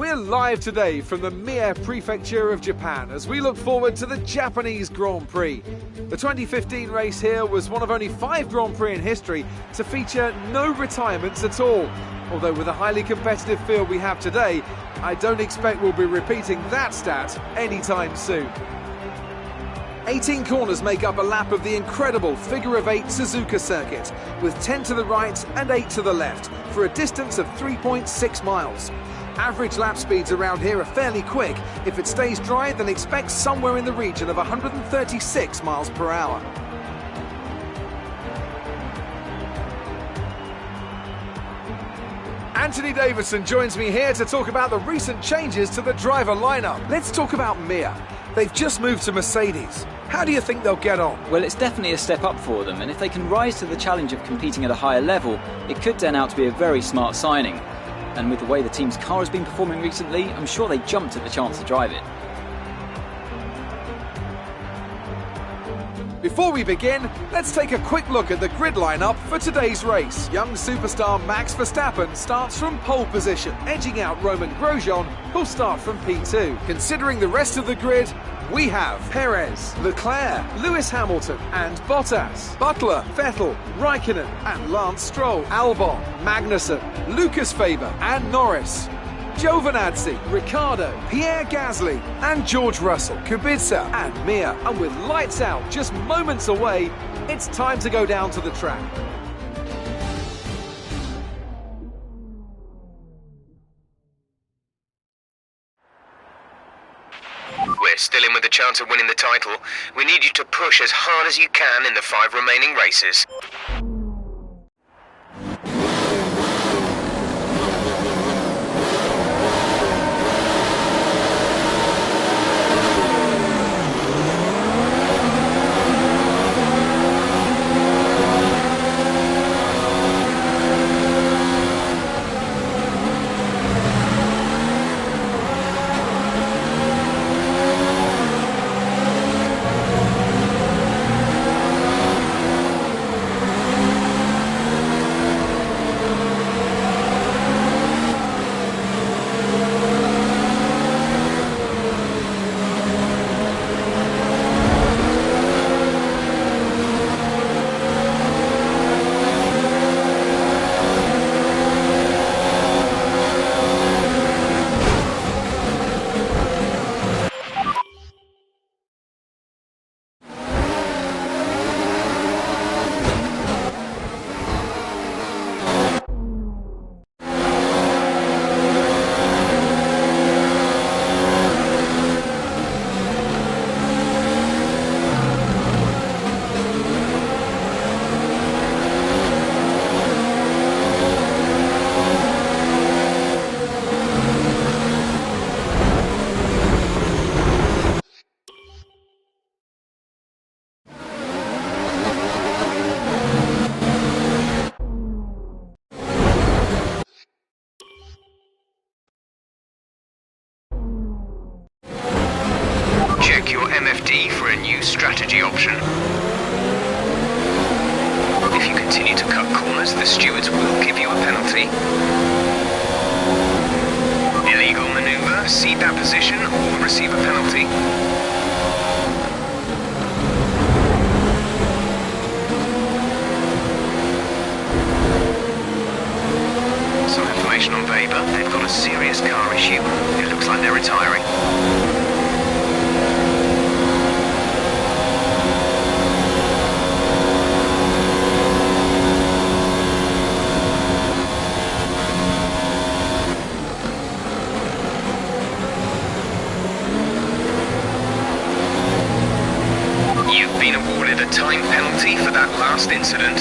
We're live today from the Mie Prefecture of Japan as we look forward to the Japanese Grand Prix. The 2015 race here was one of only 5 Grand Prix in history to feature no retirements at all. Although with the highly competitive field we have today, I don't expect we'll be repeating that stat anytime soon. 18 corners make up a lap of the incredible figure-of-8 Suzuka circuit, with 10 to the right and 8 to the left, for a distance of 3.6 miles. Average lap speeds around here are fairly quick. If it stays dry, then expect somewhere in the region of 136 miles per hour. Anthony Davidson joins me here to talk about the recent changes to the driver lineup. Let's talk about Mie. They've just moved to Mercedes. How do you think they'll get on? Well, it's definitely a step up for them, and if they can rise to the challenge of competing at a higher level, it could turn out to be a very smart signing. And with the way the team's car has been performing recently, I'm sure they jumped at the chance to drive it. Before we begin, let's take a quick look at the grid lineup for today's race. Young superstar Max Verstappen starts from pole position, edging out Romain Grosjean, who'll start from P2. Considering the rest of the grid, we have Perez, Leclerc, Lewis Hamilton and Bottas, Butler, Vettel, Raikkonen and Lance Stroll, Albon, Magnussen, Lucas Faber and Norris, Giovinazzi, Ricciardo, Pierre Gasly and George Russell, Kubica and Mie. And with lights out just moments away, it's time to go down to the track. We're still in with a chance of winning the title. We need you to push as hard as you can in the 5 remaining races. Check your MFD for a new strategy option. If you continue to cut corners, the stewards will give you a penalty. Illegal maneuver, cede that position or receive a penalty. Some information on Weber. They've got a serious car issue. It looks like they're retiring. You've been awarded a time penalty for that last incident.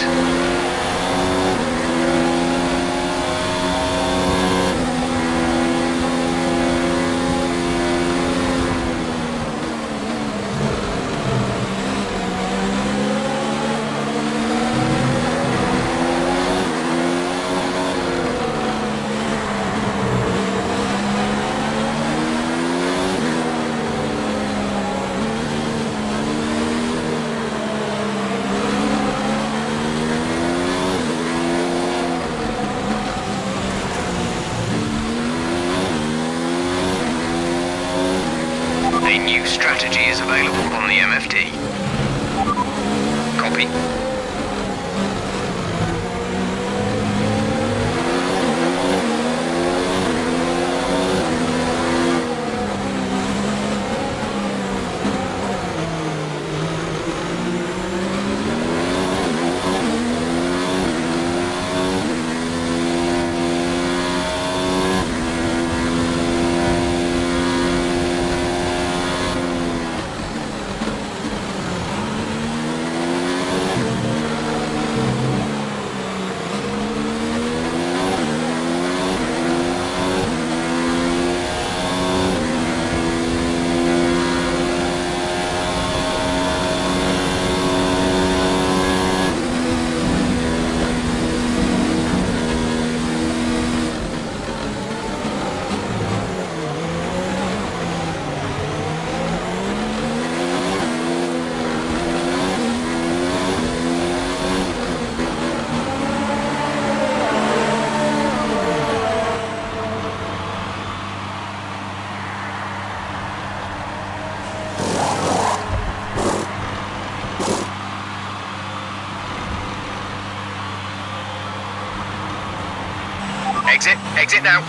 Exit, exit now.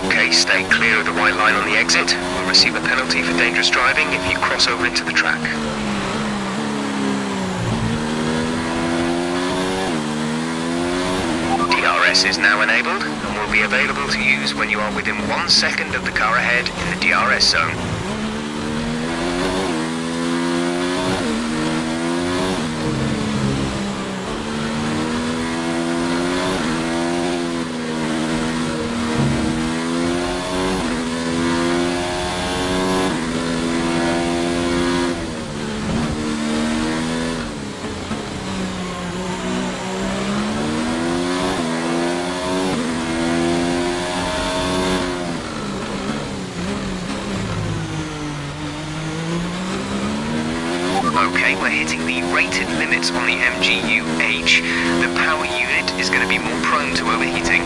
Okay, stay clear of the white line on the exit. We'll receive a penalty for dangerous driving if you cross over into the track. DRS is now enabled and will be available to use when you are within 1 second of the car ahead in the DRS zone. Okay, we're hitting the rated limits on the MGU-H. The power unit is going to be more prone to overheating.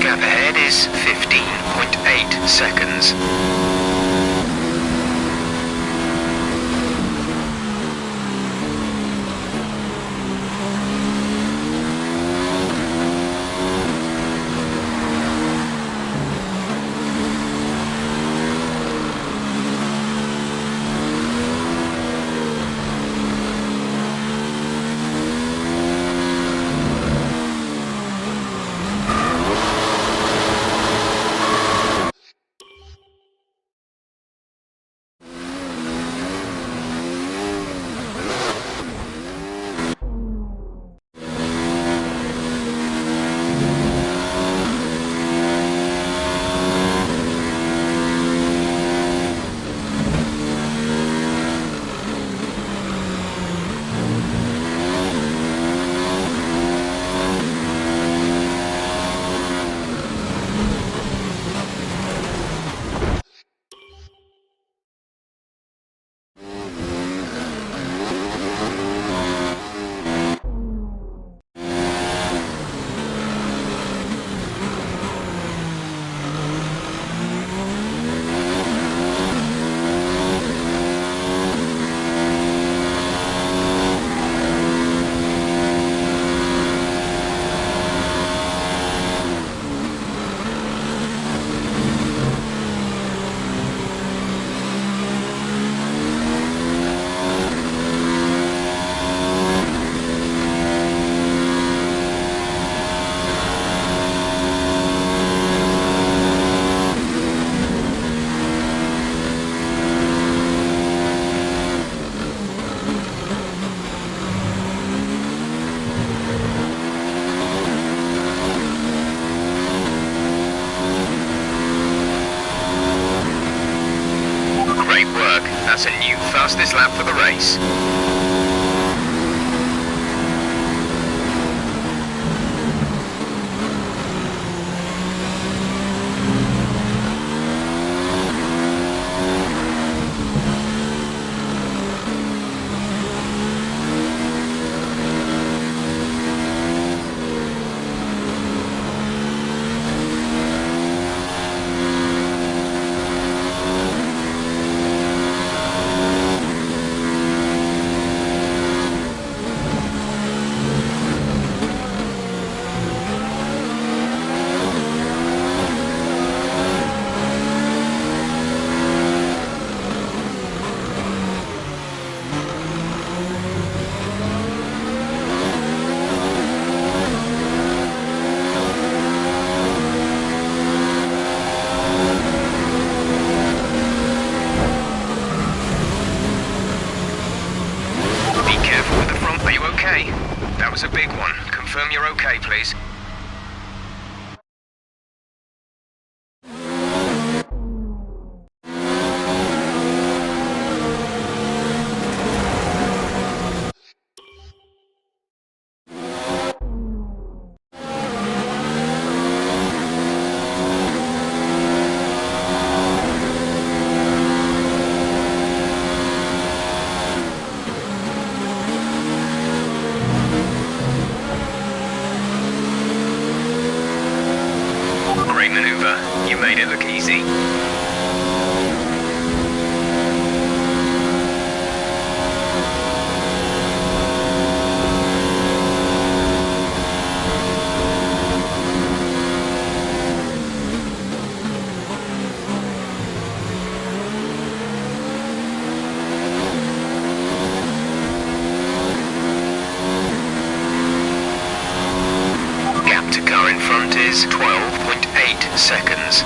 Gap ahead is 15.8 seconds. That's a new fastest lap for the race. was a big one. Confirm you're okay, please. You made it look easy. Gap to car in front is 12.8 seconds.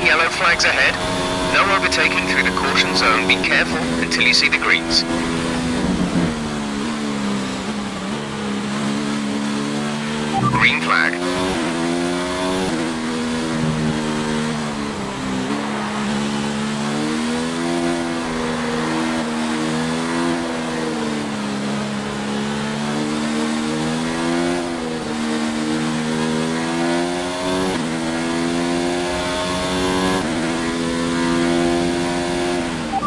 Yellow flags ahead. No overtaking through the caution zone. Be careful until you see the greens. Green flag.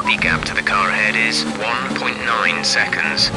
The gap to the car ahead is 1.9 seconds.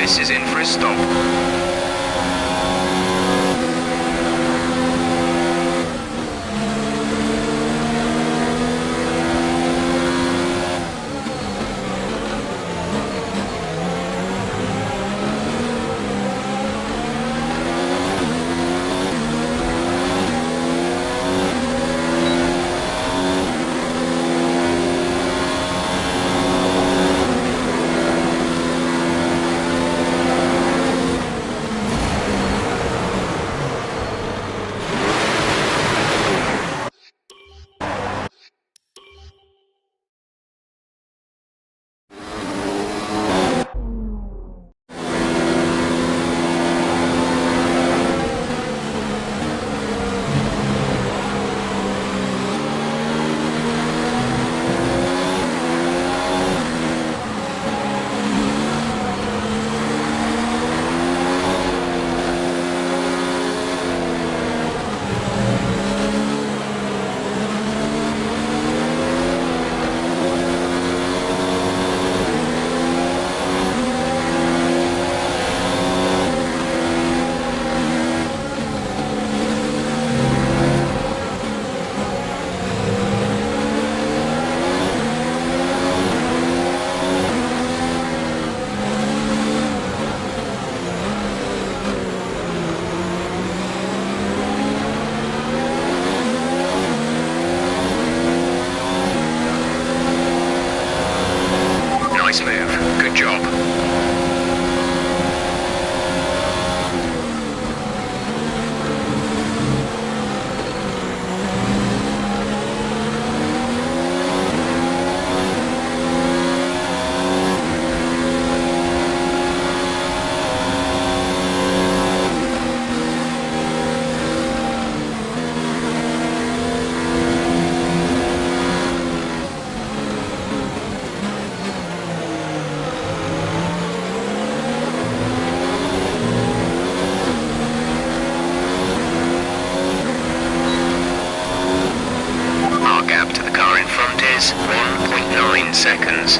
Is in for a stop. is 1.9 seconds.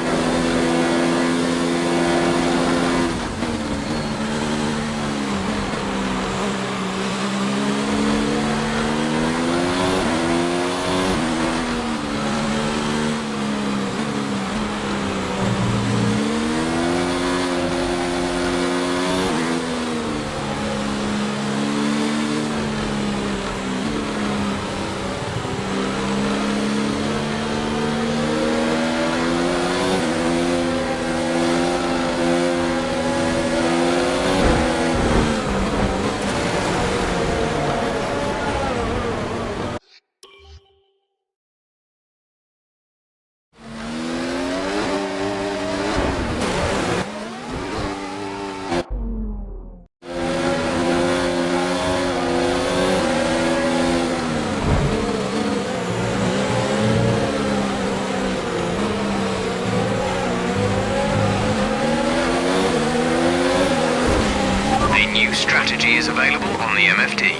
Strategy is available on the MFD.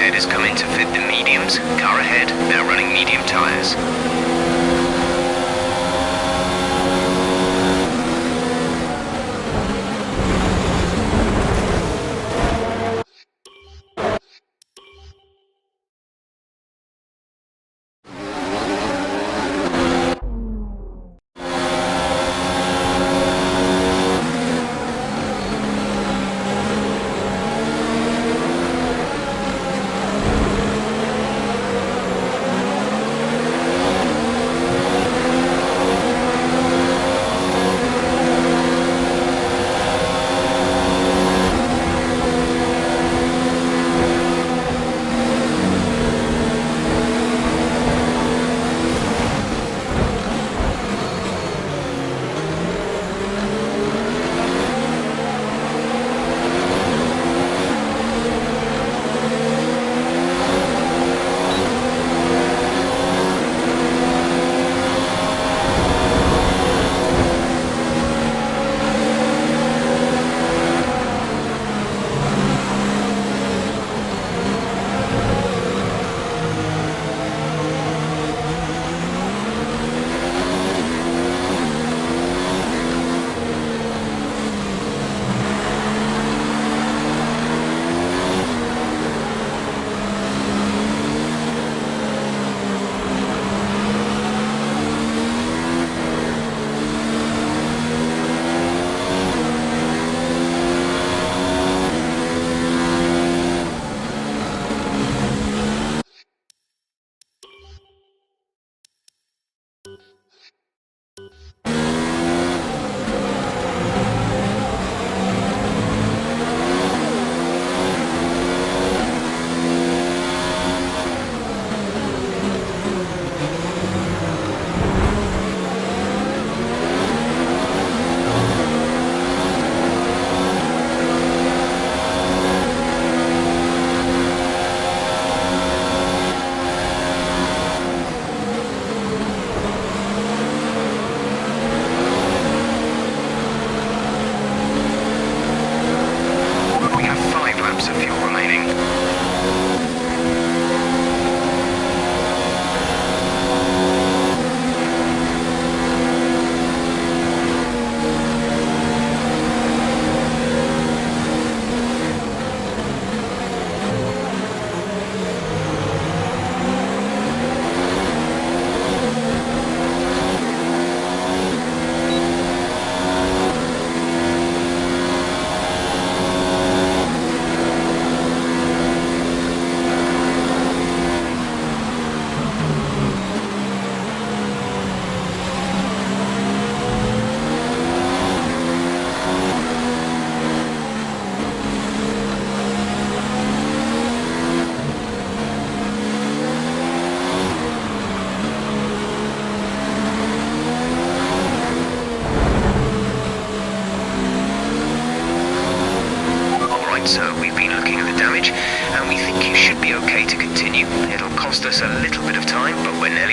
Has come in to fit the mediums. Car ahead, now running medium tyres.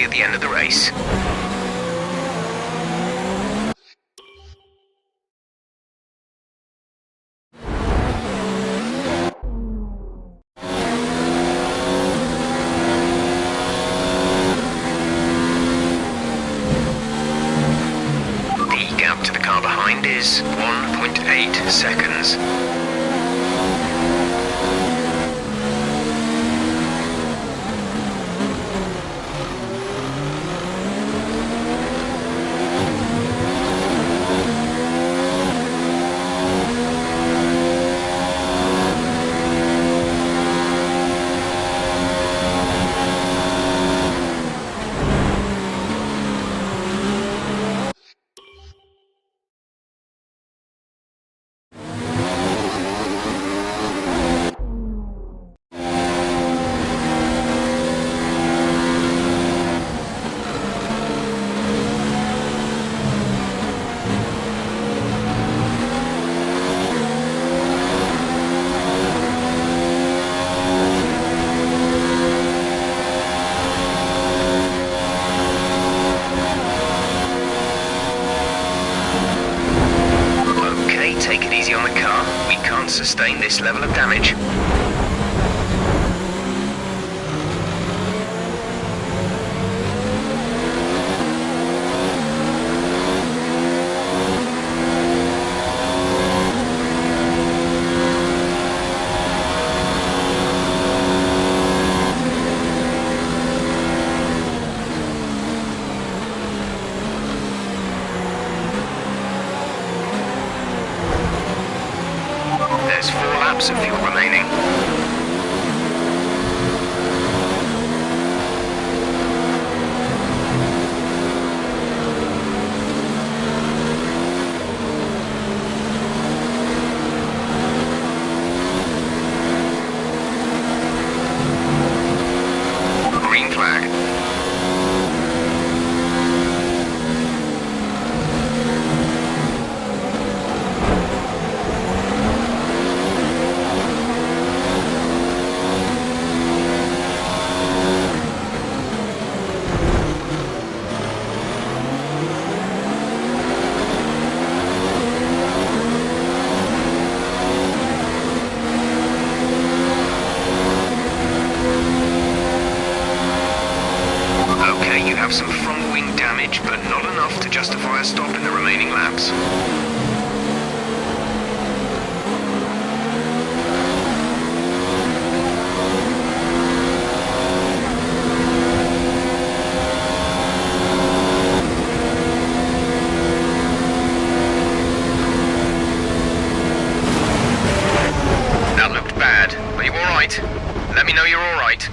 at the end of the race. The gap to the car behind is 1.8 seconds. Take it easy on the car. We can't sustain this level of damage. There's 4 laps of fuel remaining. Green flag. Okay, you have some front wing damage, but not enough to justify a stop in the remaining laps. That looked bad. Are you alright? Let me know you're alright.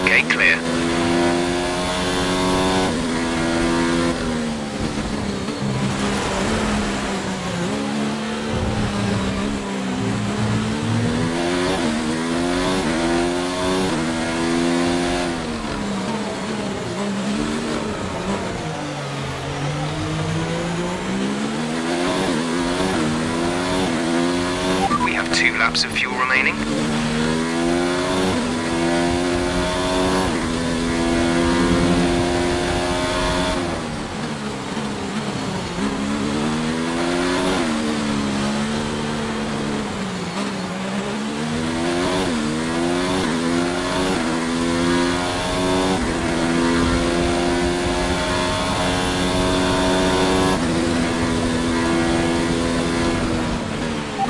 Okay, clear. 2 laps of fuel remaining.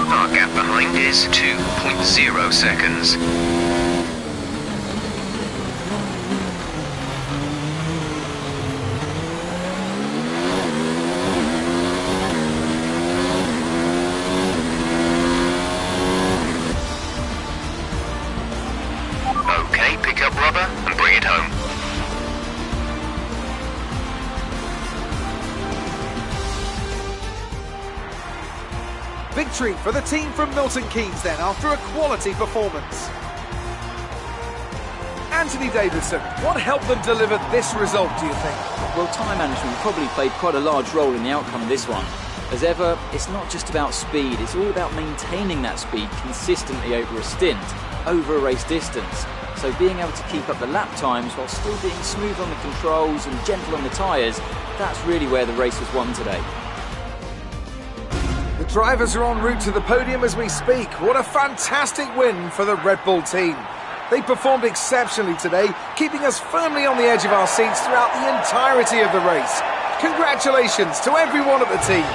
Our gap behind is 2.0 seconds. Okay, pick up rubber and bring it home. Victory for the team from Milton Keynes then, after a quality performance. Anthony Davidson, what helped them deliver this result, do you think? Well, time management probably played quite a large role in the outcome of this one. As ever, it's not just about speed, it's all about maintaining that speed consistently over a stint, over a race distance. So being able to keep up the lap times while still being smooth on the controls and gentle on the tyres, that's really where the race was won today. The drivers are en route to the podium as we speak. What a fantastic win for the Red Bull team. They performed exceptionally today, keeping us firmly on the edge of our seats throughout the entirety of the race. Congratulations to everyone at the team.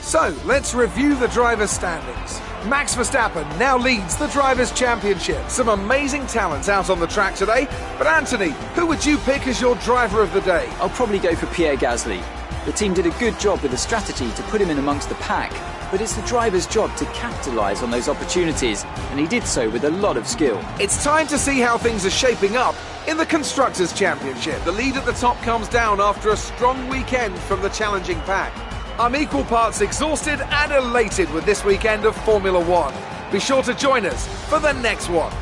So, let's review the drivers' standings. Max Verstappen now leads the Drivers' Championship. Some amazing talents out on the track today. But Anthony, who would you pick as your driver of the day? I'll probably go for Pierre Gasly. The team did a good job with the strategy to put him in amongst the pack, but it's the driver's job to capitalise on those opportunities, and he did so with a lot of skill. It's time to see how things are shaping up in the Constructors' Championship. The lead at the top comes down after a strong weekend from the challenging pack. I'm equal parts exhausted and elated with this weekend of Formula One. Be sure to join us for the next one.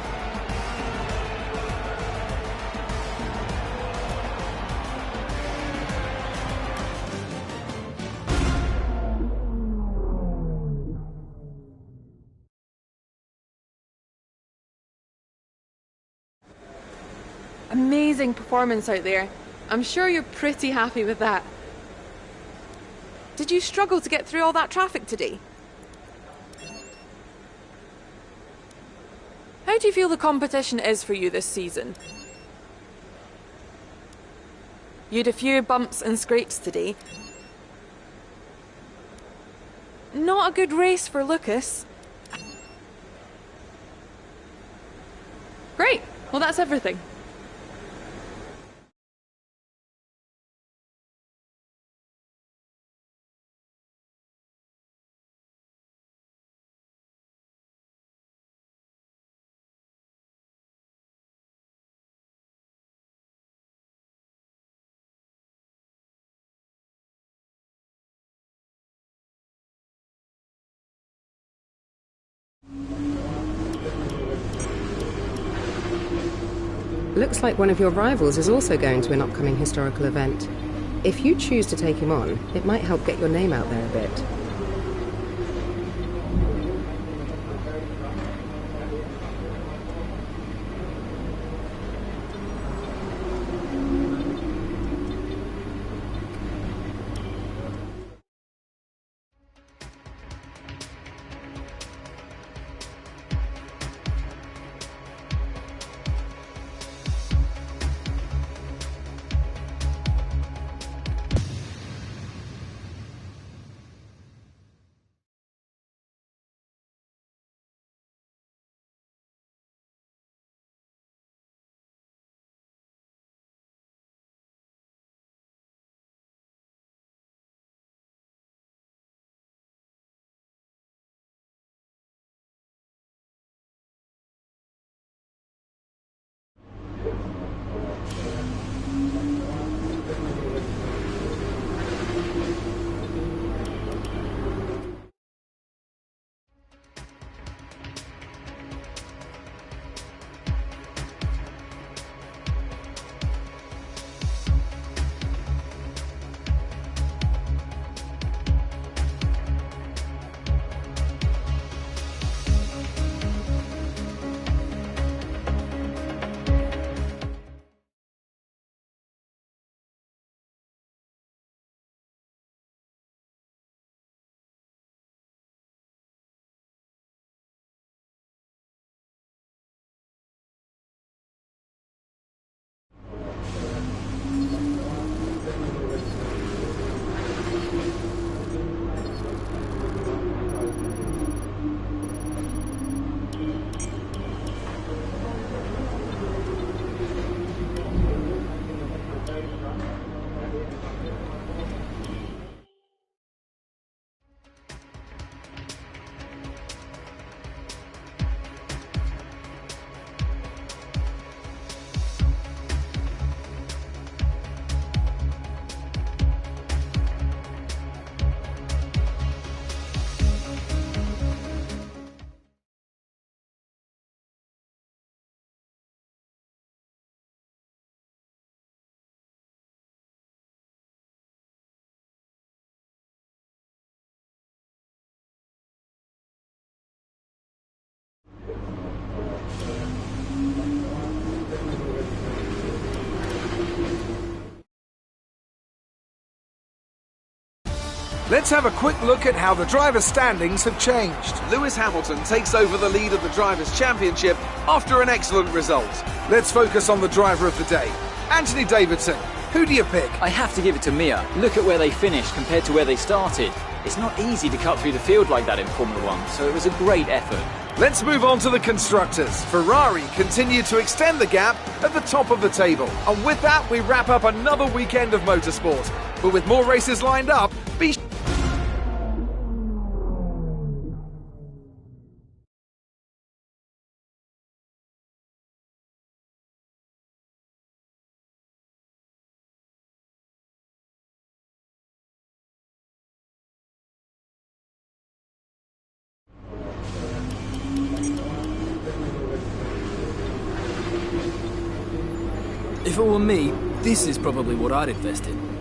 Amazing performance out there. I'm sure you're pretty happy with that. Did you struggle to get through all that traffic today? How do you feel the competition is for you this season? You had a few bumps and scrapes today. Not a good race for Lucas. Great. Well, that's everything. Looks like one of your rivals is also going to an upcoming historical event. If you choose to take him on, it might help get your name out there a bit. Let's have a quick look at how the drivers' standings have changed. Lewis Hamilton takes over the lead of the Drivers' Championship after an excellent result. Let's focus on the driver of the day. Anthony Davidson, who do you pick? I have to give it to Mia. Look at where they finished compared to where they started. It's not easy to cut through the field like that in Formula 1, so it was a great effort. Let's move on to the constructors. Ferrari continue to extend the gap at the top of the table. And with that, we wrap up another weekend of motorsport. But with more races lined up, be If it were me, this is probably what I'd invest in.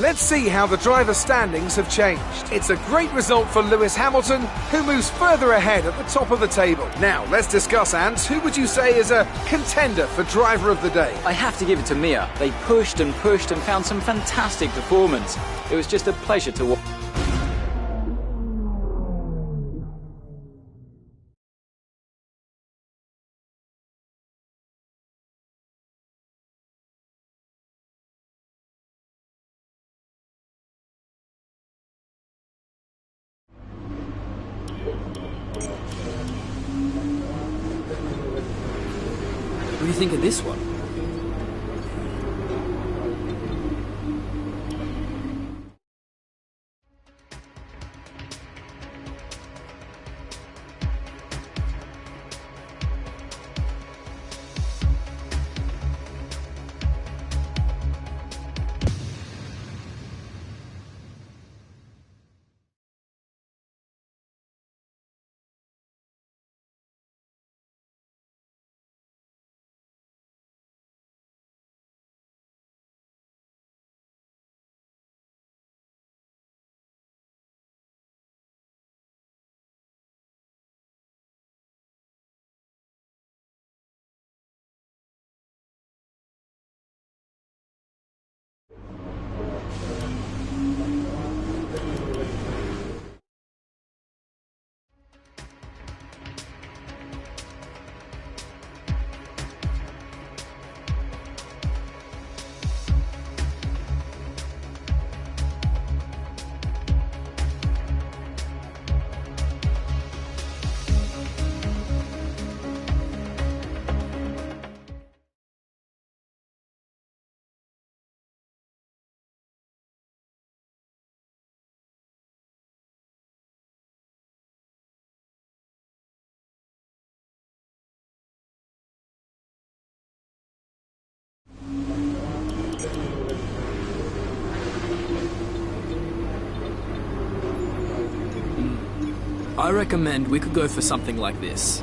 Let's see how the driver standings have changed. It's a great result for Lewis Hamilton, who moves further ahead at the top of the table. Now, let's discuss, Ants. Who would you say is a contender for driver of the day? I have to give it to Mia. They pushed and found some fantastic performance. It was just a pleasure to watch. What do you think of this one? I recommend we could go for something like this.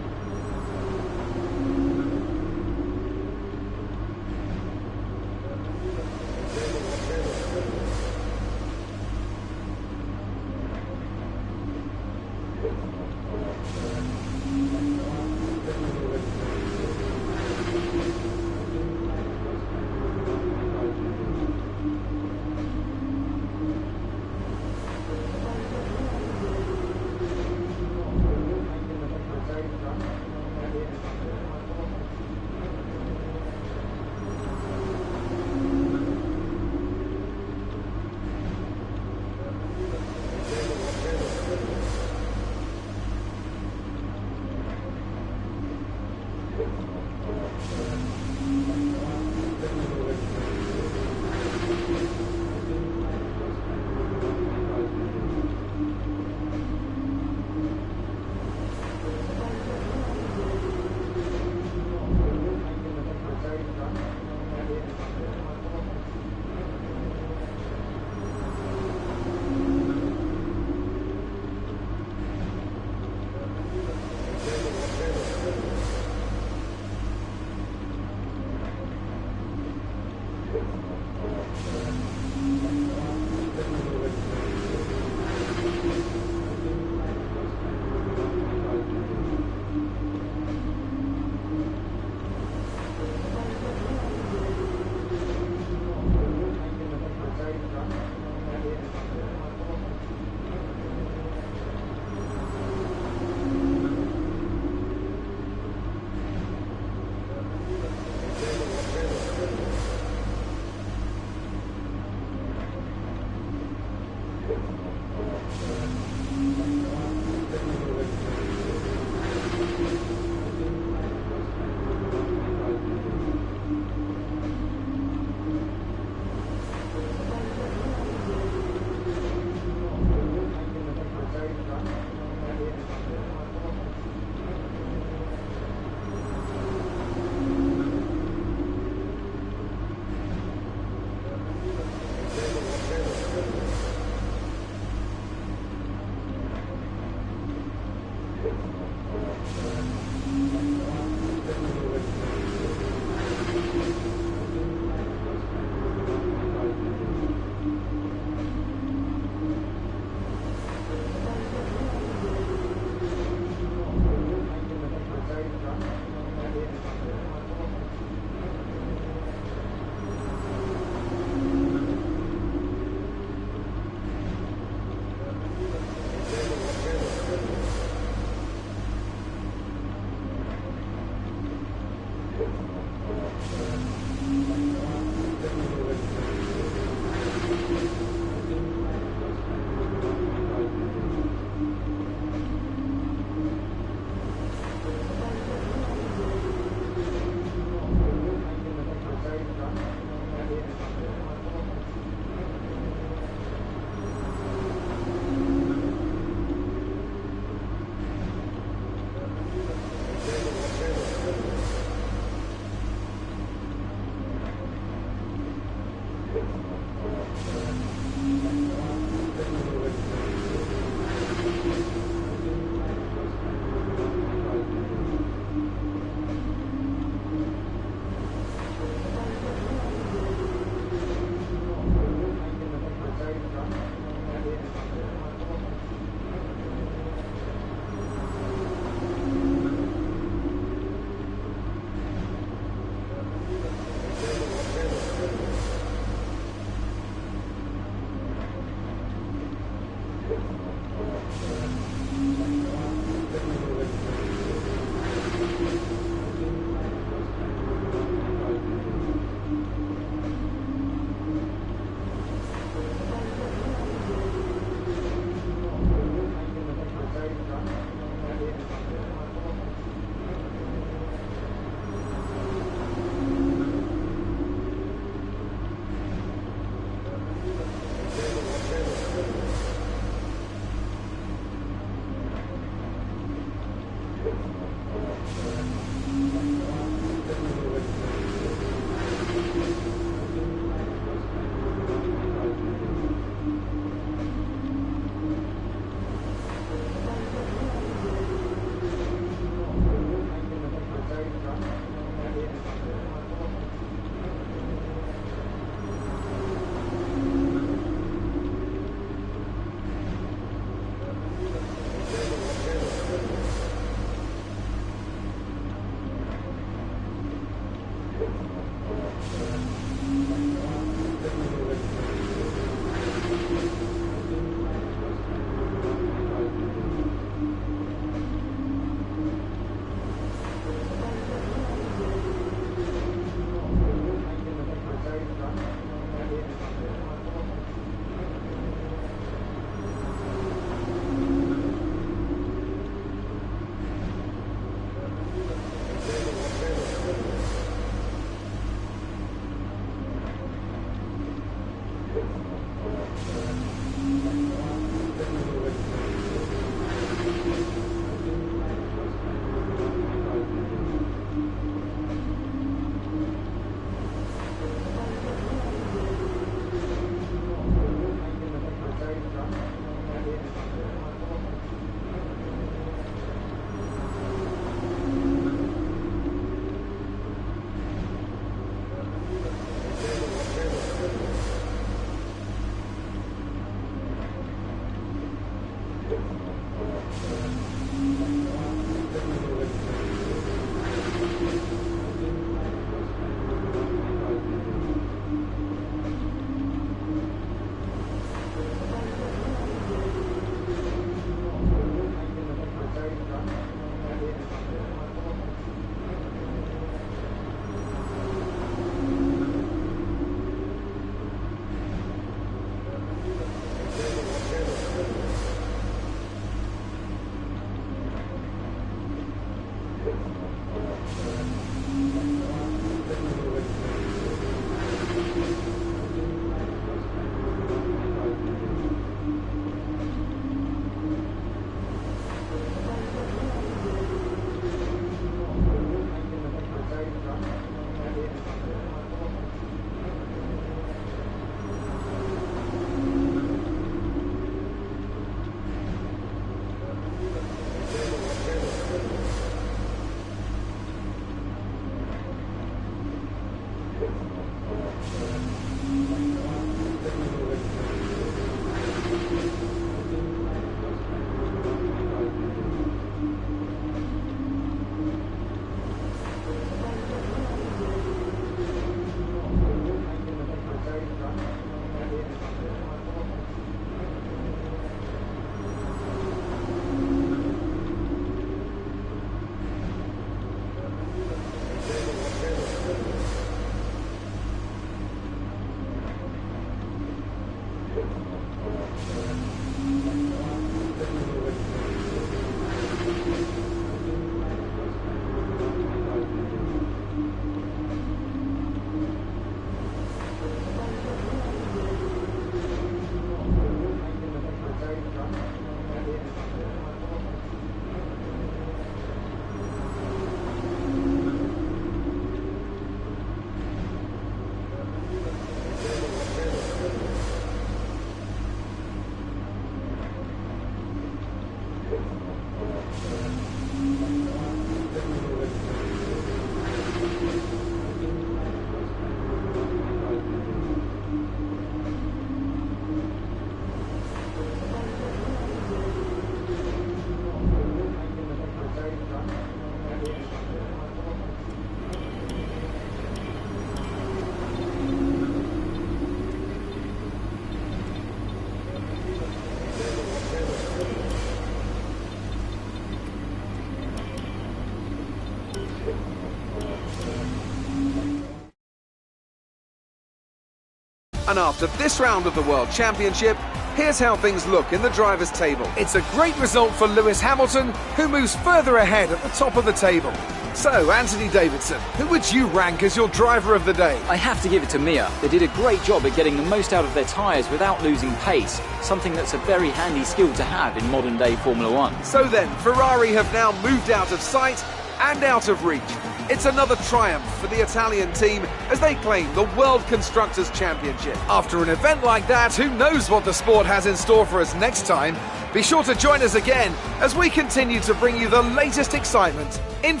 And after this round of the World Championship, here's how things look in the drivers' table. It's a great result for Lewis Hamilton, who moves further ahead at the top of the table. So, Anthony Davidson, who would you rank as your driver of the day? I have to give it to Mia. They did a great job at getting the most out of their tyres without losing pace, something that's a very handy skill to have in modern day Formula One. So then, Ferrari have now moved out of sight and out of reach. It's another triumph for the Italian team as they claim the World Constructors' Championship. After an event like that, who knows what the sport has in store for us next time? Be sure to join us again as we continue to bring you the latest excitement in...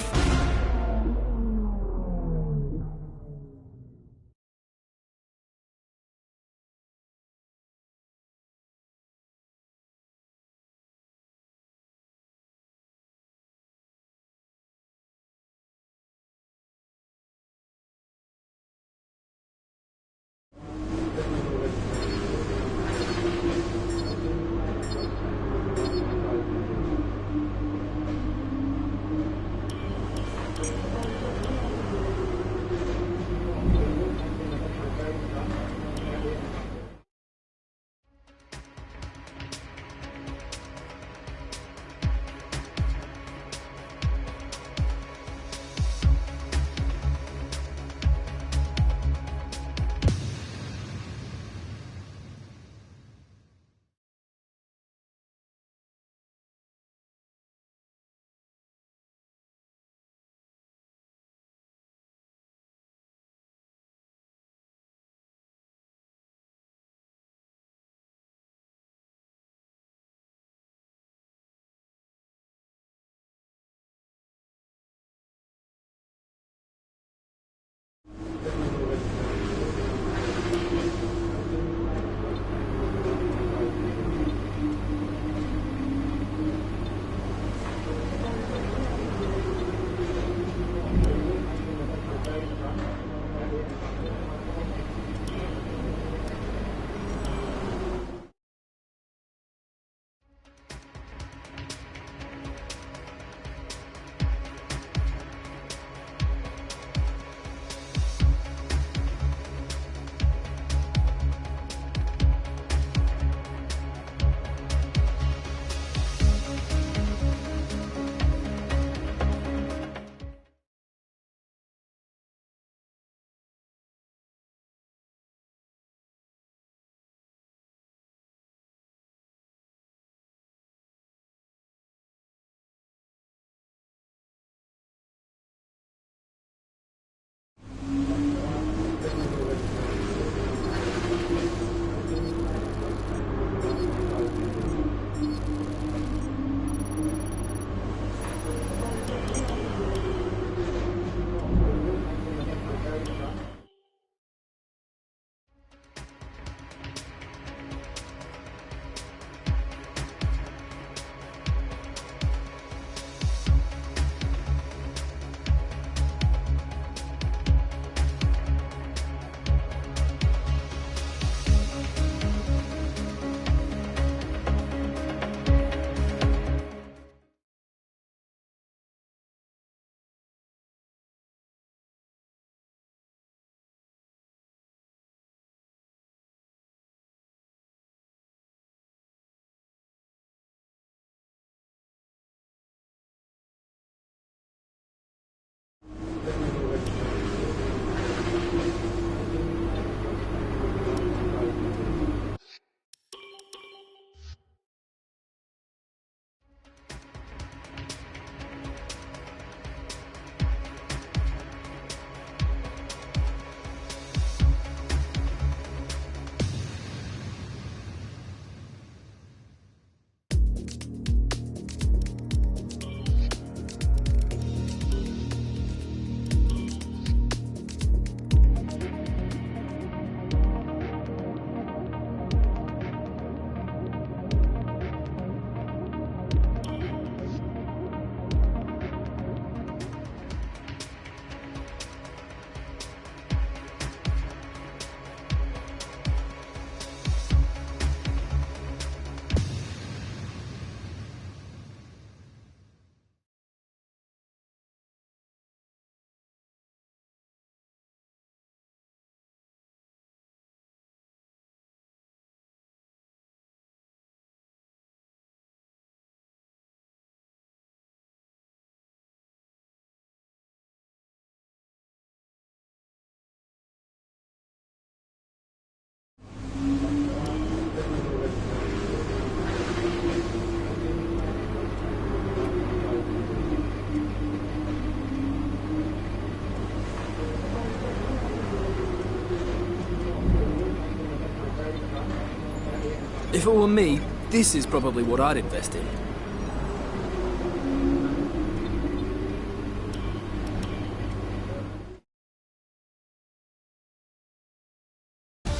If it were me, this is probably what I'd invest in.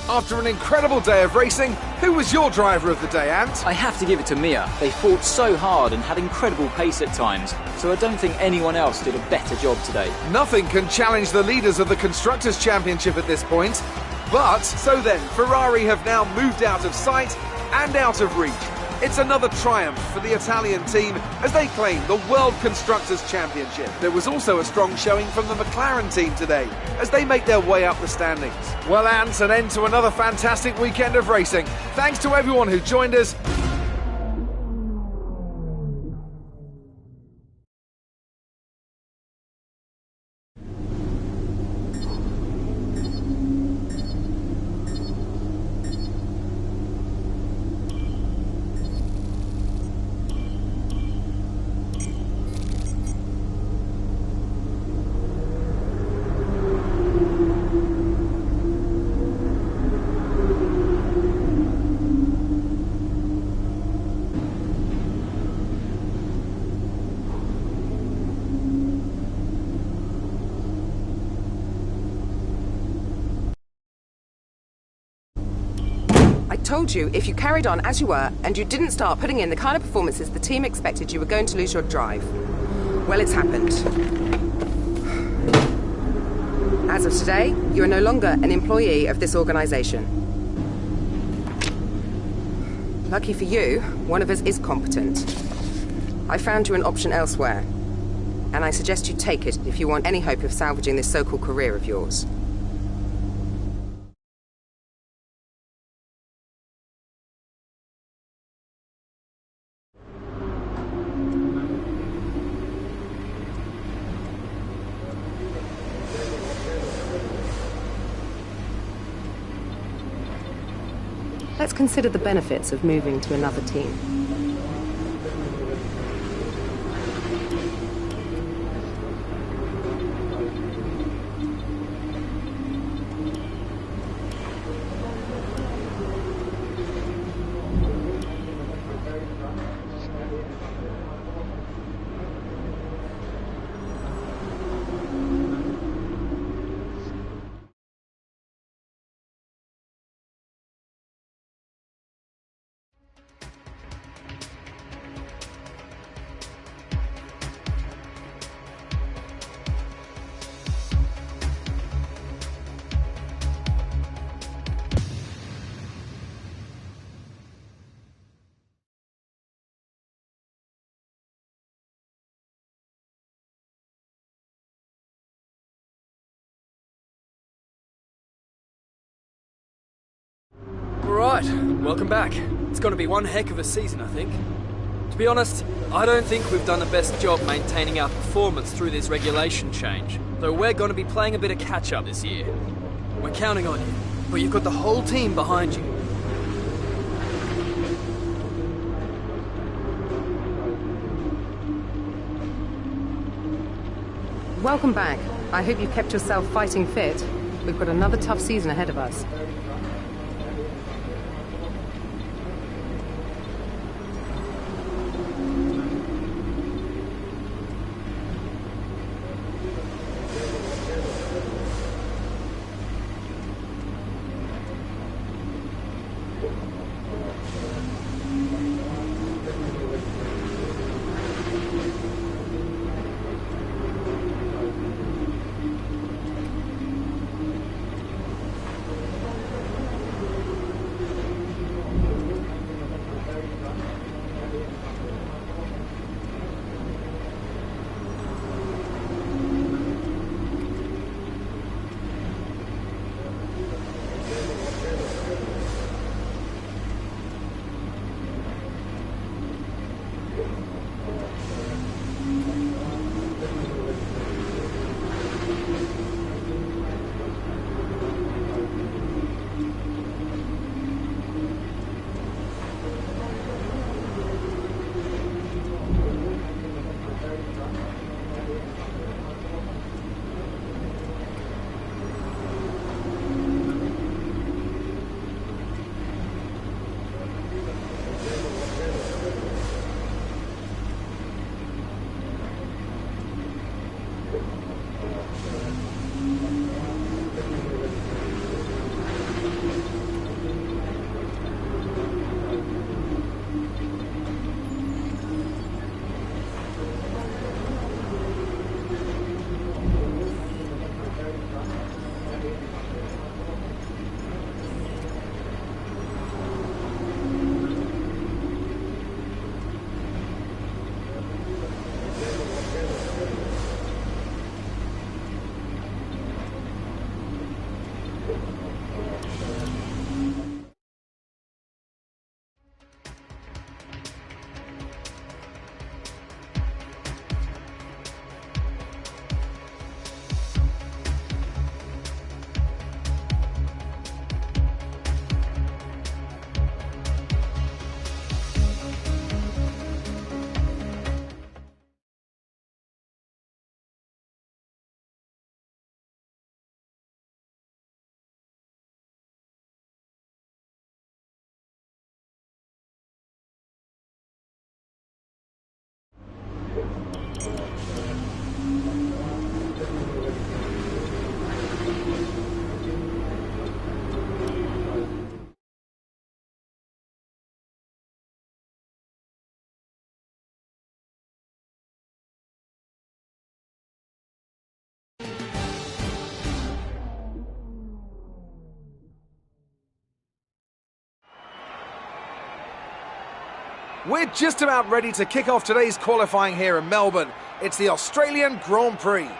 After an incredible day of racing, who was your driver of the day, Ant? I have to give it to Mia. They fought so hard and had incredible pace at times, so I don't think anyone else did a better job today. Nothing can challenge the leaders of the Constructors' Championship at this point. But, so then, Ferrari have now moved out of sight and out of reach. It's another triumph for the Italian team as they claim the World Constructors' Championship. There was also a strong showing from the McLaren team today as they make their way up the standings. Well, Ant, an end to another fantastic weekend of racing. Thanks to everyone who joined us. I told you, if you carried on as you were, and you didn't start putting in the kind of performances the team expected, you were going to lose your drive. Well, it's happened. As of today, you are no longer an employee of this organisation. Lucky for you, one of us is competent. I found you an option elsewhere, and I suggest you take it if you want any hope of salvaging this so-called career of yours. Let's consider the benefits of moving to another team. Right, welcome back. It's going to be one heck of a season, I think. To be honest, I don't think we've done the best job maintaining our performance through this regulation change, though we're going to be playing a bit of catch-up this year. We're counting on you, but you've got the whole team behind you. Welcome back. I hope you kept yourself fighting fit. We've got another tough season ahead of us. We're just about ready to kick off today's qualifying here in Melbourne. It's the Australian Grand Prix.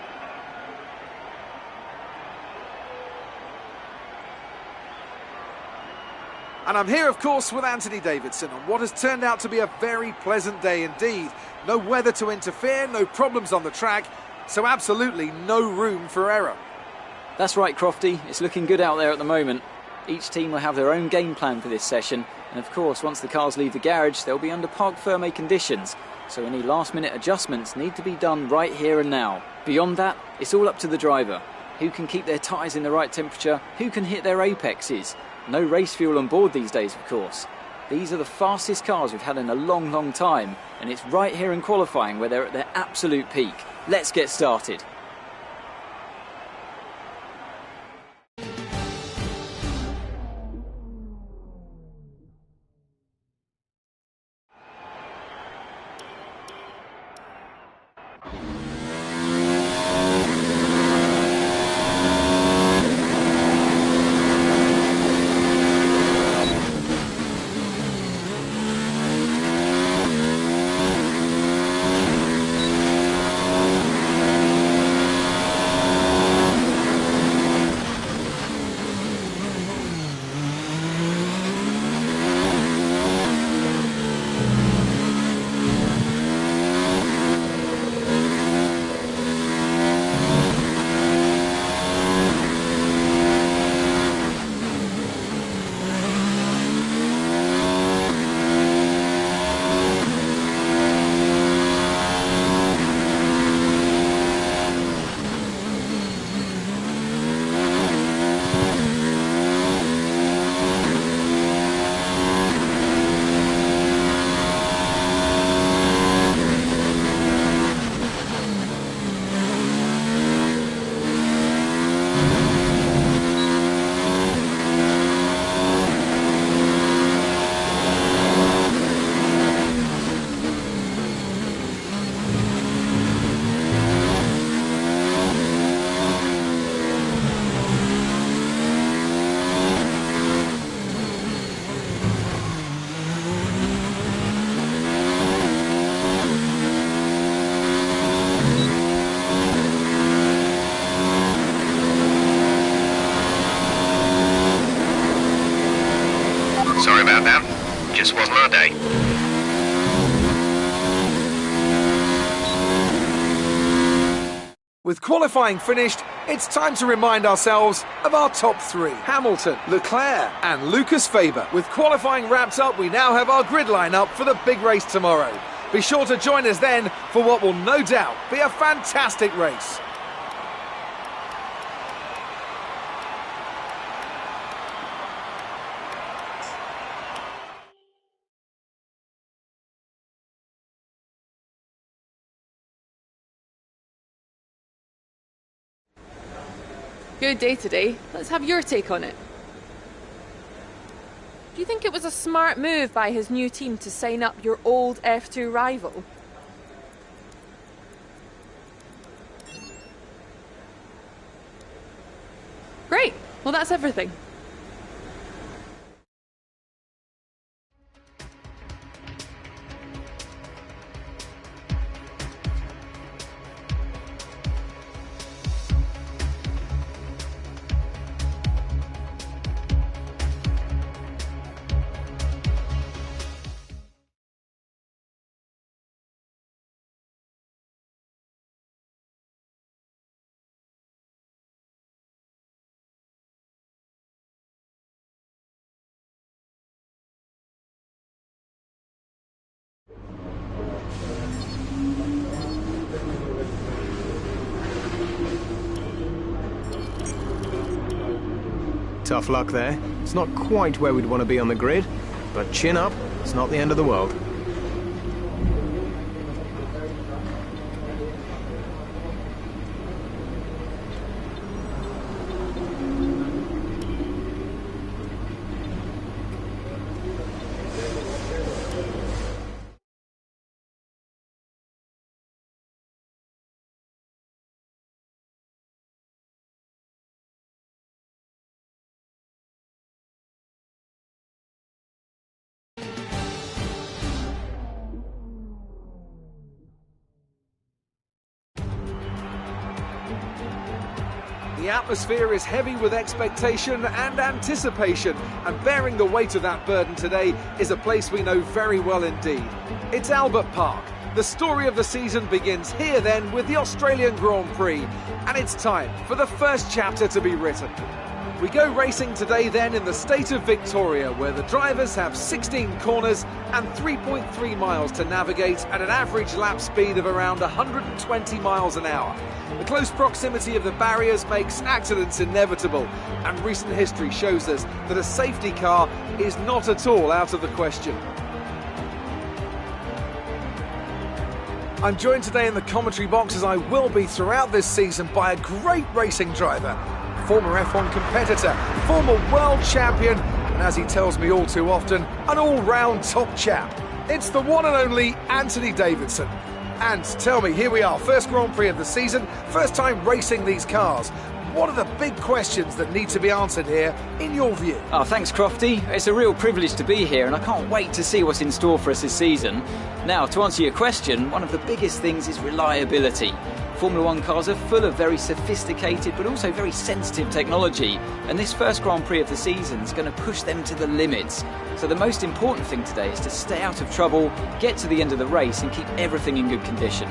And I'm here, of course, with Anthony Davidson on what has turned out to be a very pleasant day indeed. No weather to interfere, no problems on the track, so absolutely no room for error. That's right, Crofty. It's looking good out there at the moment. Each team will have their own game plan for this session, and of course, once the cars leave the garage, they'll be under parc fermé conditions, so any last-minute adjustments need to be done right here and now. Beyond that, it's all up to the driver. Who can keep their tyres in the right temperature? Who can hit their apexes? No race fuel on board these days, of course. These are the fastest cars we've had in a long, long time, and it's right here in qualifying where they're at their absolute peak. Let's get started. Sorry about that. Just wasn't our day. With qualifying finished, it's time to remind ourselves of our top three. Hamilton, Leclerc and Lucas Faber. With qualifying wrapped up, we now have our grid lineup for the big race tomorrow. Be sure to join us then for what will no doubt be a fantastic race. Good day today. Let's have your take on it. Do you think it was a smart move by his new team to sign up your old F2 rival? Great. Well, that's everything. Tough luck there. It's not quite where we'd want to be on the grid, but chin up, it's not the end of the world. The atmosphere is heavy with expectation and anticipation, and bearing the weight of that burden today is a place we know very well indeed. It's Albert Park. The story of the season begins here then with the Australian Grand Prix, and it's time for the first chapter to be written. We go racing today then in the state of Victoria, where the drivers have 16 corners and 3.3 miles to navigate at an average lap speed of around 120 miles an hour. The close proximity of the barriers makes accidents inevitable, and recent history shows us that a safety car is not at all out of the question. I'm joined today in the commentary box, as I will be throughout this season, by a great racing driver, former F1 competitor, former world champion, and as he tells me all too often, an all-round top chap. It's the one and only Anthony Davidson. And tell me, here we are, first Grand Prix of the season, first time racing these cars. What are the big questions that need to be answered here, in your view? Oh, thanks, Crofty. It's a real privilege to be here, and I can't wait to see what's in store for us this season. Now, to answer your question, one of the biggest things is reliability. Formula One cars are full of very sophisticated but also very sensitive technology, and this first Grand Prix of the season is going to push them to the limits. So the most important thing today is to stay out of trouble, get to the end of the race and keep everything in good condition.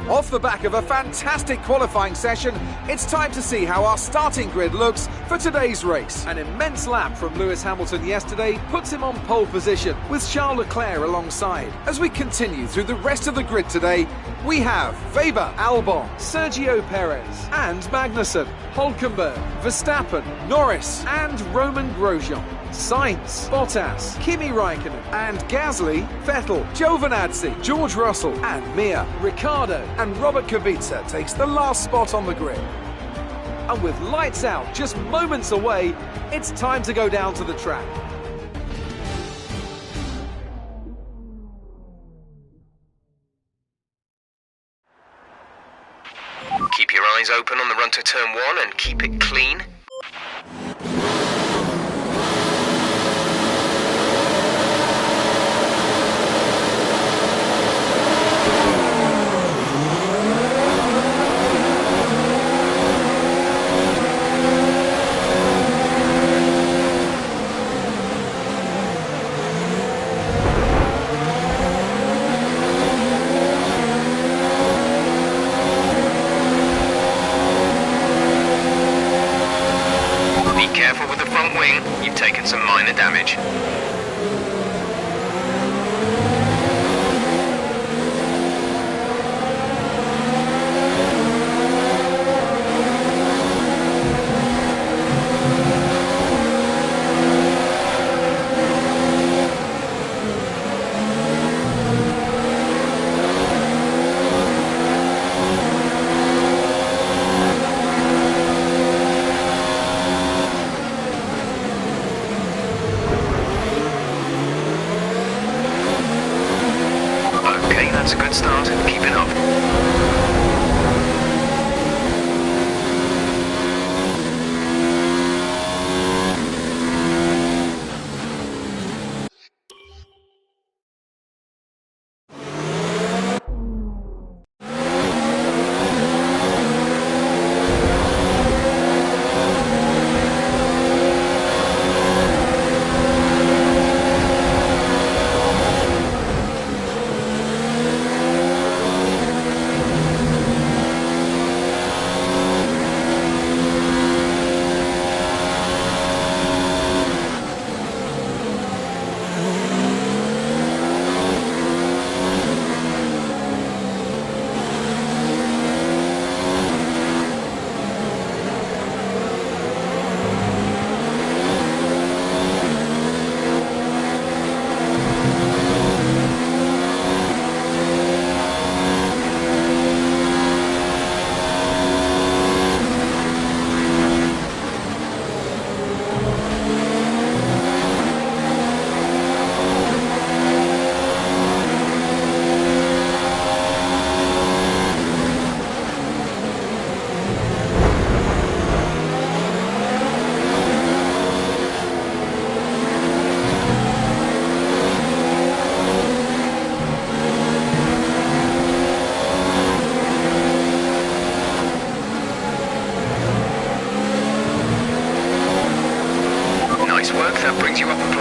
Off the back of a fantastic qualifying session, it's time to see how our starting grid looks for today's race. An immense lap from Lewis Hamilton yesterday puts him on pole position, with Charles Leclerc alongside. As we continue through the rest of the grid today, we have Weber, Albon, Sergio Perez and Magnussen, Hülkenberg, Verstappen, Norris and Roman Grosjean, Sainz, Bottas, Kimi Raikkonen and Gasly, Vettel, Giovinazzi, George Russell and Mir, Ricciardo and Robert Kubica takes the last spot on the grid. And with lights out just moments away, it's time to go down to the track. Keep your eyes open on the run to turn 1 and keep it clean. Careful with the front wing, you've taken some minor damage.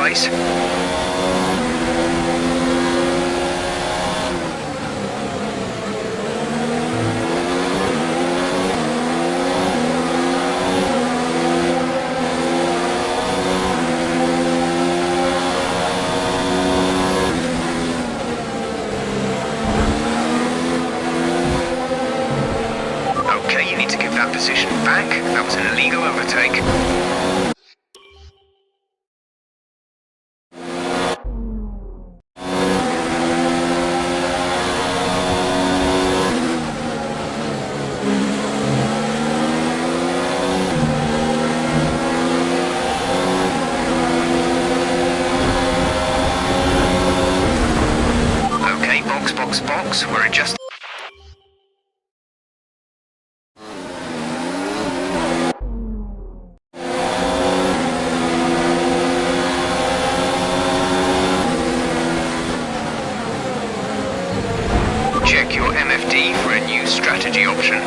place. Okay, you need to give that position back. That was an illegal overtake. Okay, box. We're adjusting. Check your MFD for a new strategy option.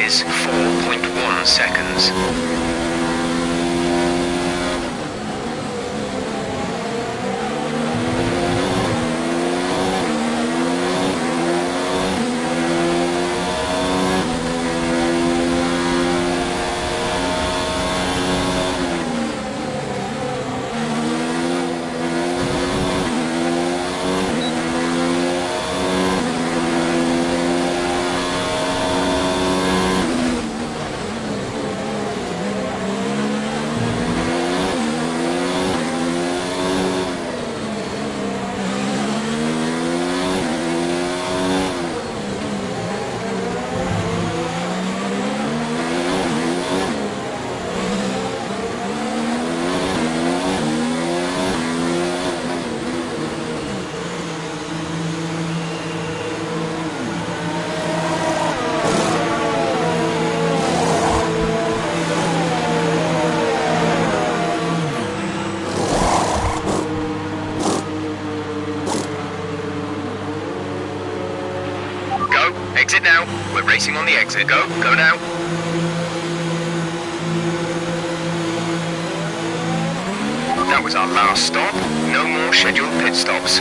is 4.1 seconds. Exit now. We're racing on the exit. Go now. That was our last stop. No more scheduled pit stops.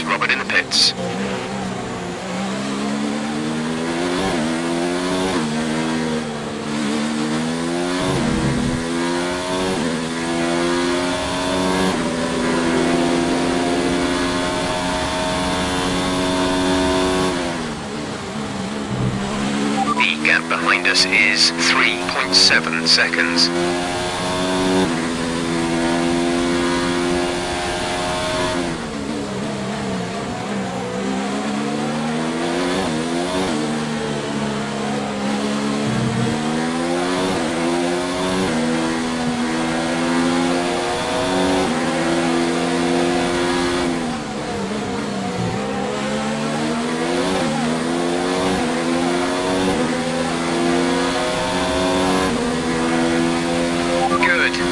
Robert in the pits. The gap behind us is 3.7 seconds.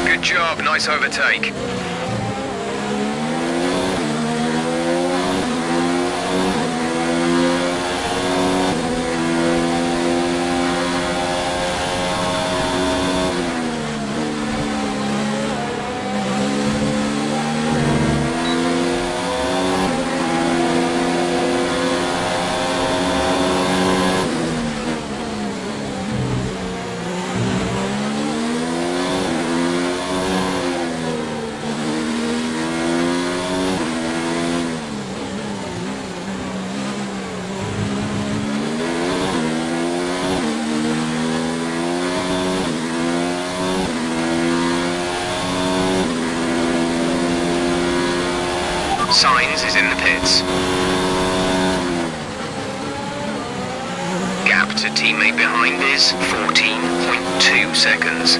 Good job, nice overtake. Signs is in the pits. Gap to teammate behind is 14.2 seconds.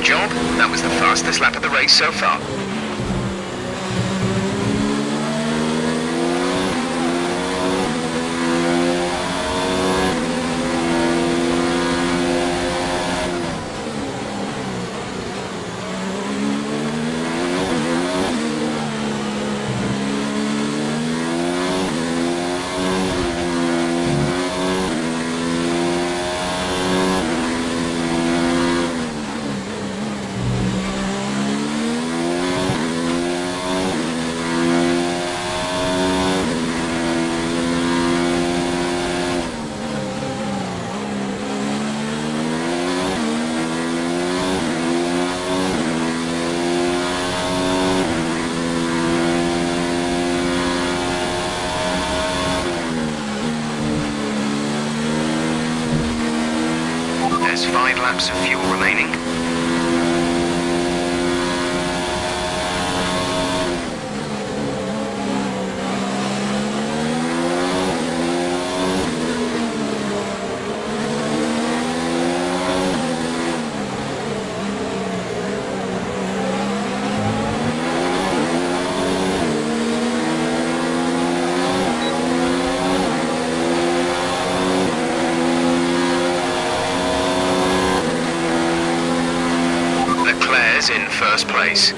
Good job. That was the fastest lap of the race so far. There's 5 laps of fuel remaining. In first place.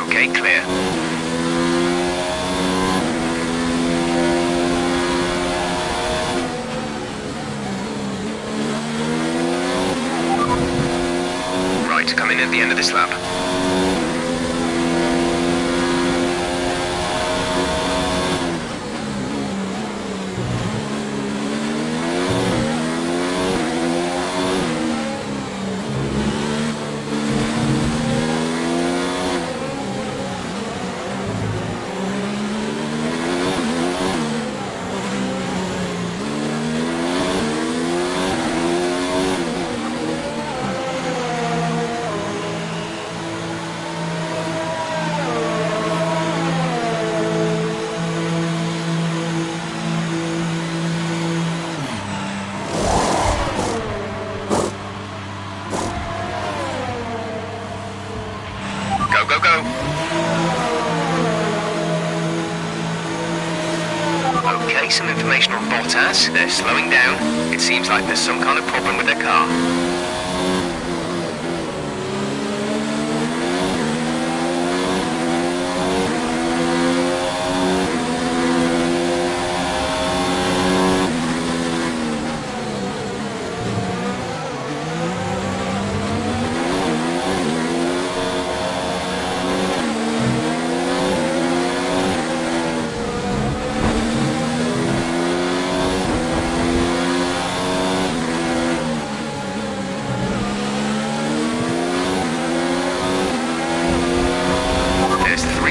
Okay, clear. Right, come in at the end of this lap. Go, go, go. Okay, some information on Bottas. They're slowing down. It seems like there's some kind of problem with their car.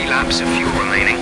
Laps of fuel remaining.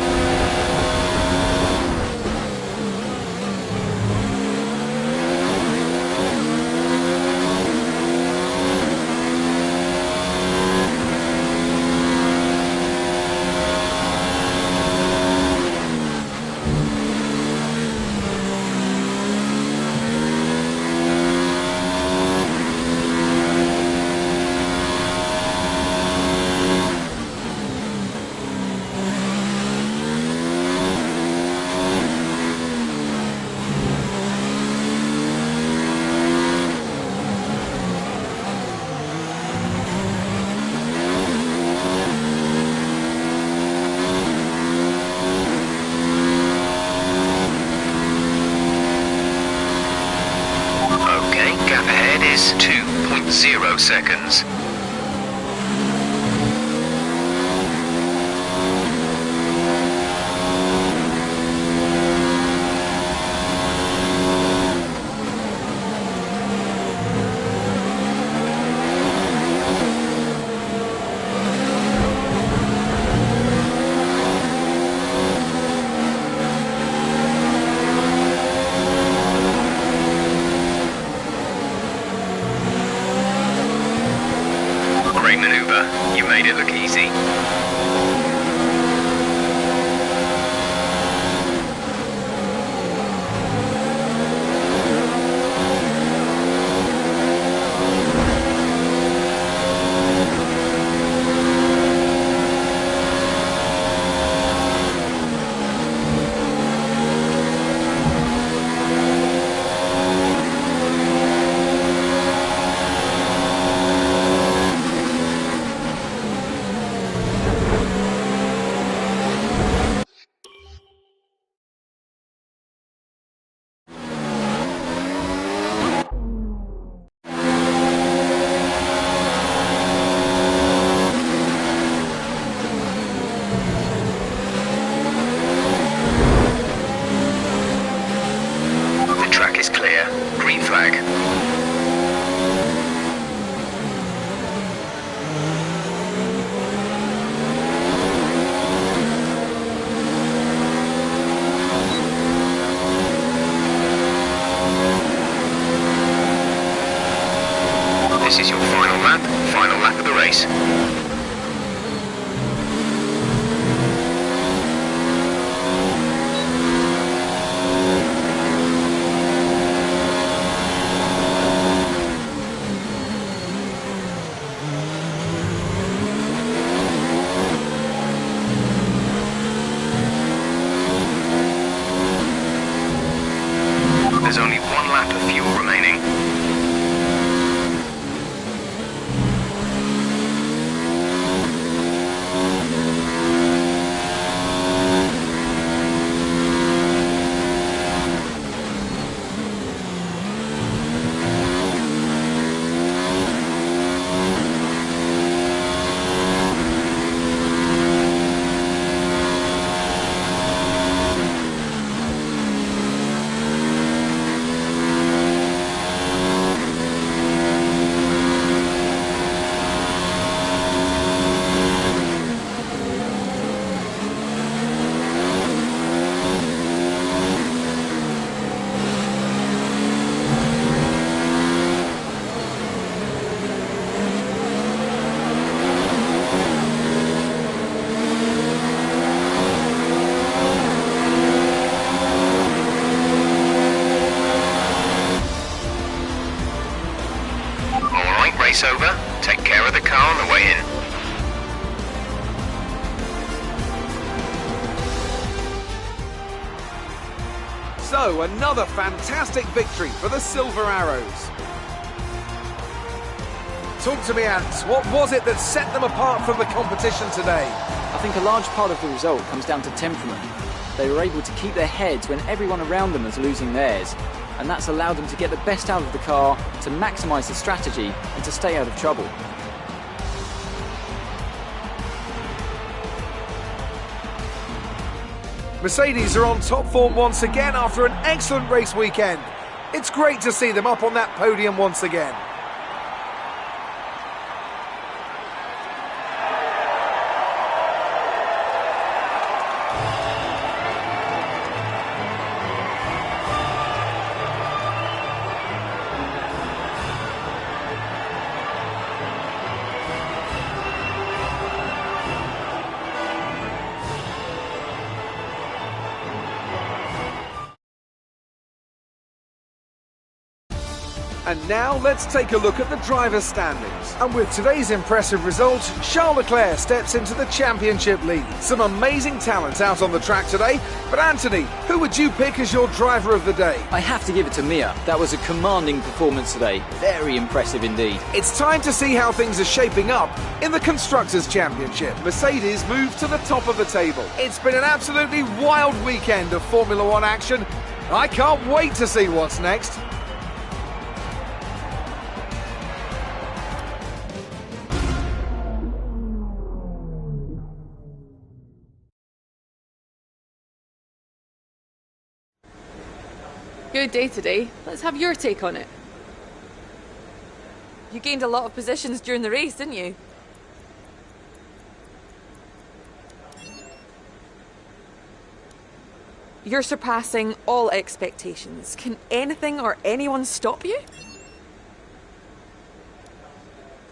0 seconds. Great maneuver. You made it look easy. Green flag. This is your final lap of the race. There's only one lap of fuel remaining. Race over. Take care of the car on the way in. So, another fantastic victory for the Silver Arrows. Talk to me, Ants. What was it that set them apart from the competition today? I think a large part of the result comes down to temperament. They were able to keep their heads when everyone around them was losing theirs, and that's allowed them to get the best out of the car, to maximise the strategy, and to stay out of trouble. Mercedes are on top form once again after an excellent race weekend. It's great to see them up on that podium once again. And now let's take a look at the driver's standings. And with today's impressive result, Charles Leclerc steps into the championship lead. Some amazing talent out on the track today, but Anthony, who would you pick as your driver of the day? I have to give it to Mia. That was a commanding performance today. Very impressive indeed. It's time to see how things are shaping up in the Constructors' Championship. Mercedes move to the top of the table. It's been an absolutely wild weekend of Formula One action. I can't wait to see what's next. Good day today. Let's have your take on it. You gained a lot of positions during the race, didn't you? You're surpassing all expectations. Can anything or anyone stop you?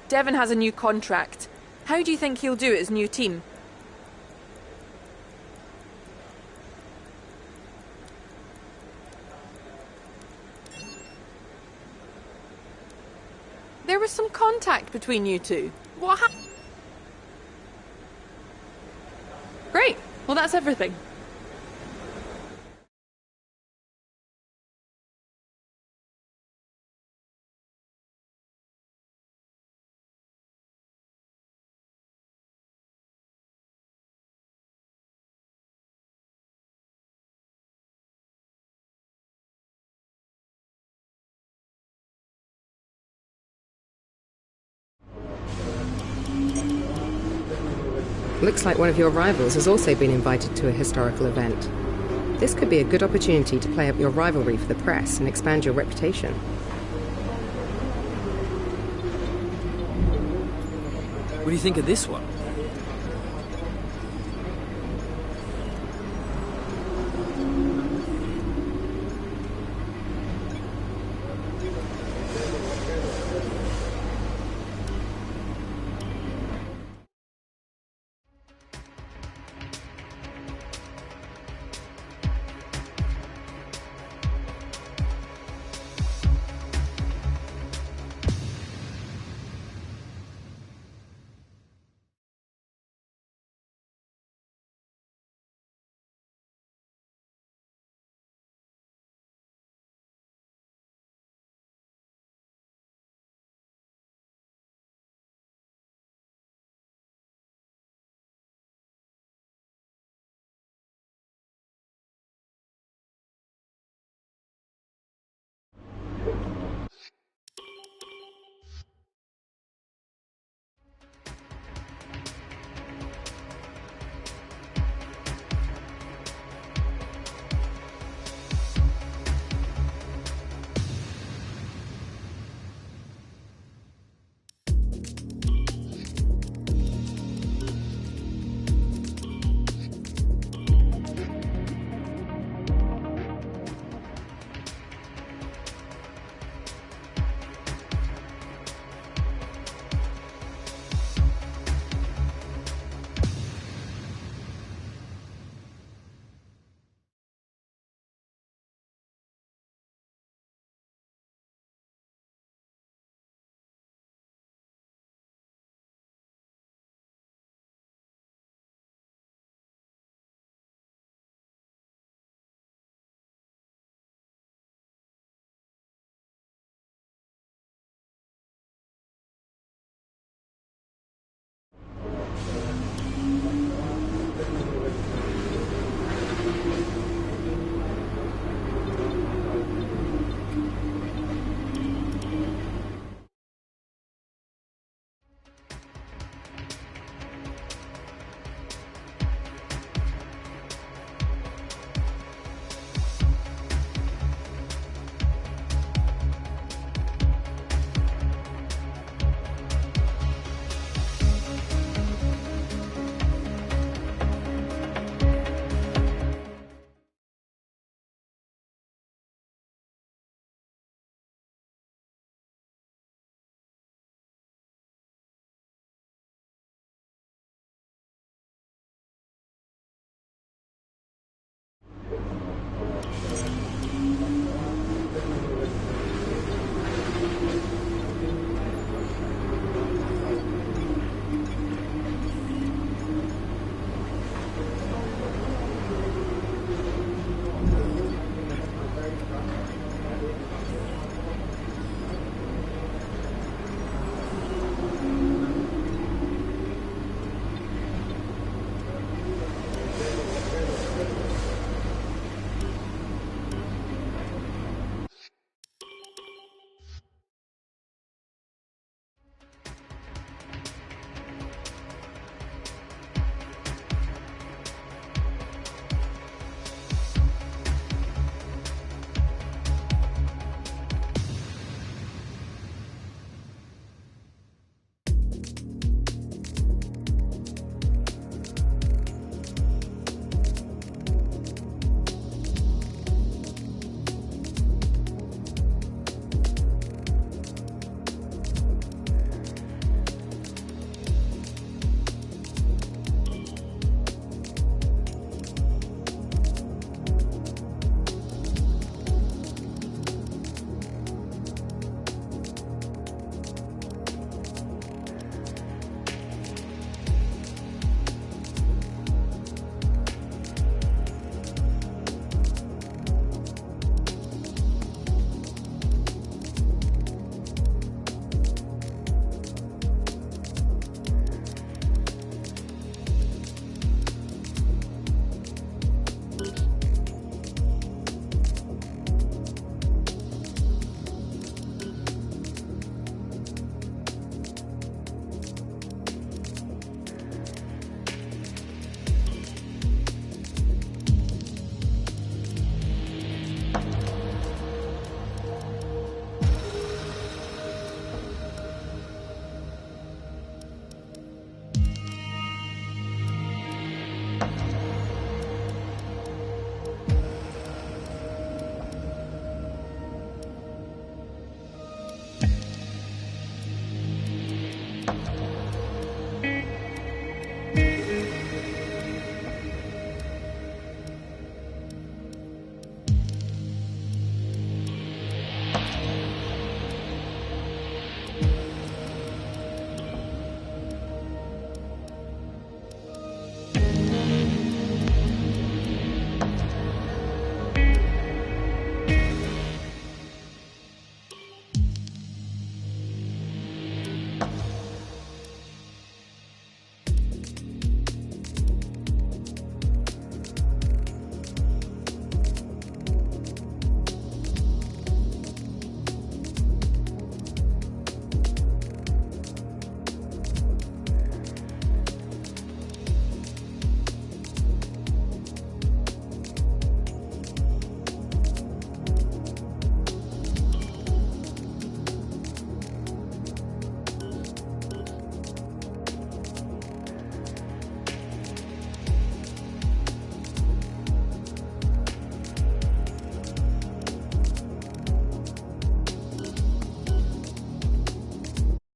Devon has a new contract. How do you think he'll do at his new team? There was some contact between you two. What happened? Great. Well, that's everything. Looks like one of your rivals has also been invited to a historical event. This could be a good opportunity to play up your rivalry for the press and expand your reputation. What do you think of this one?